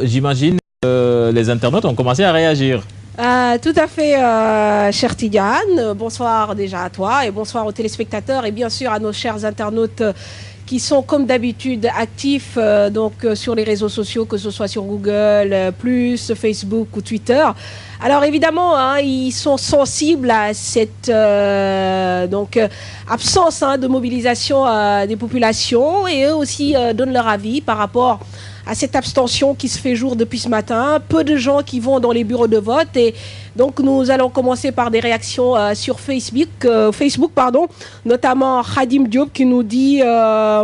j'imagine que les internautes ont commencé à réagir. Tout à fait, cher Tidiane. Bonsoir déjà à toi et bonsoir aux téléspectateurs et bien sûr à nos chers internautes qui sont comme d'habitude actifs sur les réseaux sociaux, que ce soit sur Google, plus Facebook ou Twitter. Alors évidemment, ils sont sensibles à cette absence de mobilisation des populations et eux aussi donnent leur avis par rapport à cette abstention qui se fait jour depuis ce matin. Peu de gens qui vont dans les bureaux de vote et donc nous allons commencer par des réactions sur Facebook, notamment Khadim Diop qui nous dit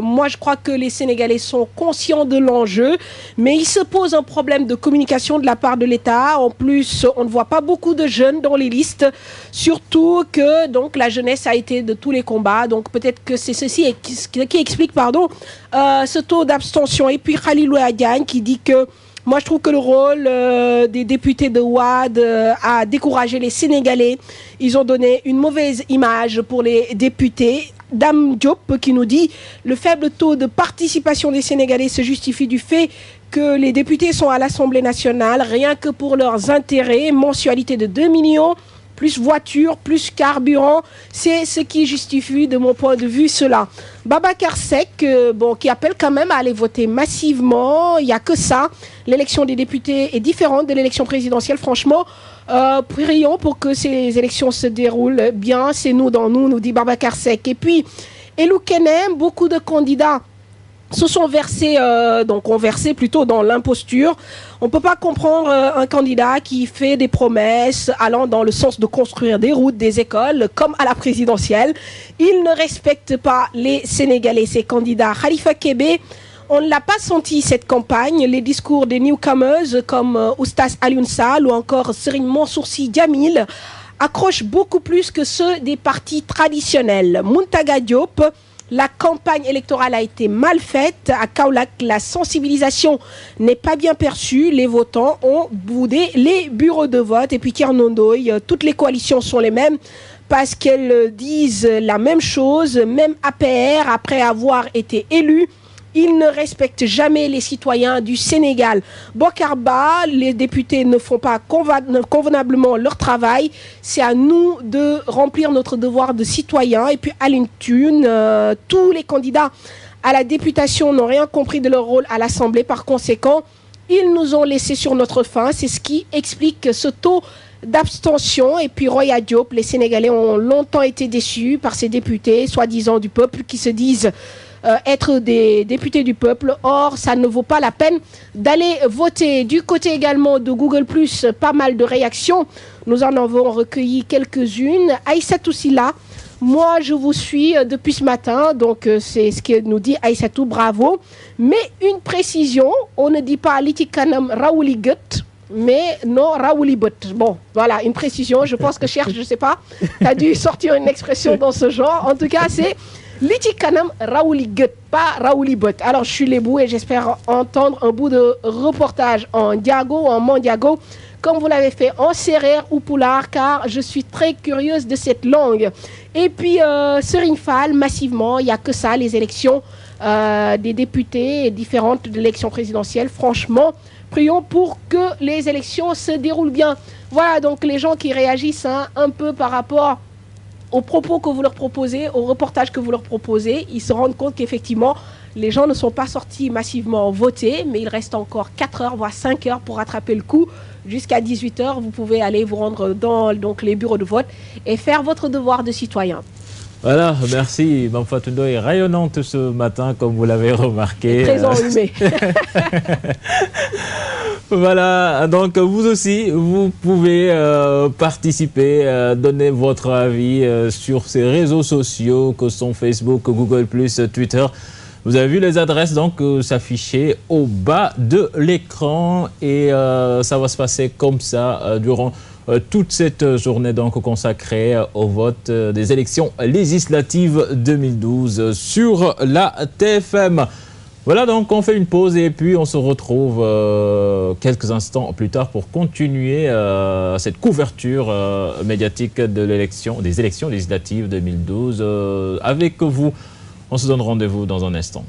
moi je crois que les Sénégalais sont conscients de l'enjeu, mais il se pose un problème de communication de la part de l'État. En plus, on ne voit pas beaucoup de jeunes dans les listes, surtout que donc la jeunesse a été de tous les combats. Donc peut-être que c'est ceci qui explique ce taux d'abstention. Et puis Khalilou Adiane qui dit que moi, je trouve que le rôle des députés de Ouad a découragé les Sénégalais. Ils ont donné une mauvaise image pour les députés. Dame Diop qui nous dit le faible taux de participation des Sénégalais se justifie du fait que les députés sont à l'Assemblée nationale rien que pour leurs intérêts. Mensualité de 2 millions, plus voiture, plus carburant, c'est ce qui justifie de mon point de vue cela. Babacar Seck, qui appelle quand même à aller voter massivement, il n'y a que ça. L'élection des députés est différente de l'élection présidentielle, franchement. Prions pour que ces élections se déroulent bien, c'est nous dans nous dit Babacar Seck. Et puis, Elou Kenem, beaucoup de candidats se sont versés, ont versé plutôt dans l'imposture. On ne peut pas comprendre un candidat qui fait des promesses allant dans le sens de construire des routes, des écoles, comme à la présidentielle. Il ne respecte pas les Sénégalais, ces candidats. Khalifa Kébé, on ne l'a pas senti cette campagne. Les discours des newcomers comme Oustas Alioune Sall ou encore Serigne Mansour Sy Djamil accrochent beaucoup plus que ceux des partis traditionnels. Mountaga Diop, la campagne électorale a été mal faite. À Kaolack, la sensibilisation n'est pas bien perçue. Les votants ont boudé les bureaux de vote. Et puis Thierno Ndoye, toutes les coalitions sont les mêmes parce qu'elles disent la même chose. Même APR, après avoir été élu, ils ne respectent jamais les citoyens du Sénégal. Bokarba, les députés ne font pas convenablement leur travail. C'est à nous de remplir notre devoir de citoyen. Et puis Aline Thune, tous les candidats à la députation n'ont rien compris de leur rôle à l'Assemblée. Par conséquent, ils nous ont laissés sur notre faim. C'est ce qui explique ce taux d'abstention. Et puis Roya Diop, les Sénégalais ont longtemps été déçus par ces députés, soi-disant du peuple, qui se disent être des députés du peuple. Or, ça ne vaut pas la peine d'aller voter. Du côté également de Google+, pas mal de réactions. Nous en avons recueilli quelques-unes. Aïssatou Silla, moi je vous suis depuis ce matin, donc c'est ce que nous dit Aïssatou, bravo. Mais une précision, on ne dit pas Litikanam Raouli Gut, mais non Raouli But. Bon, voilà, une précision. Je pense que Cherche, je ne sais pas, tu as dû sortir une expression dans ce genre. En tout cas, c'est Liti Kanam Raouli Gut, pas Raouli But. Alors, je suis Lébou et j'espère entendre un bout de reportage en Diago ou en Mandiago, comme vous l'avez fait en Sérère ou Poulard, car je suis très curieuse de cette langue. Et puis, Serigne Fall, massivement, il n'y a que ça, les élections des députés différentes de l'élection présidentielle. Franchement, prions pour que les élections se déroulent bien. Voilà, donc les gens qui réagissent un peu par rapport aux propos que vous leur proposez, au reportage que vous leur proposez, ils se rendent compte qu'effectivement, les gens ne sont pas sortis massivement voter, mais il reste encore 4 heures, voire 5 heures pour rattraper le coup. Jusqu'à 18 heures, vous pouvez aller vous rendre dans les bureaux de vote et faire votre devoir de citoyen. Voilà, merci. Mme Fatou Ndoye est rayonnante ce matin, comme vous l'avez remarqué. Très enrhumée. Voilà, donc vous aussi, vous pouvez participer, donner votre avis sur ces réseaux sociaux que sont Facebook, Google+, Twitter. Vous avez vu les adresses donc s'afficher au bas de l'écran et ça va se passer comme ça durant toute cette journée donc consacrée au vote des élections législatives 2012 sur la TFM. Voilà, donc on fait une pause et puis on se retrouve quelques instants plus tard pour continuer cette couverture médiatique de des élections législatives 2012 avec vous. On se donne rendez-vous dans un instant.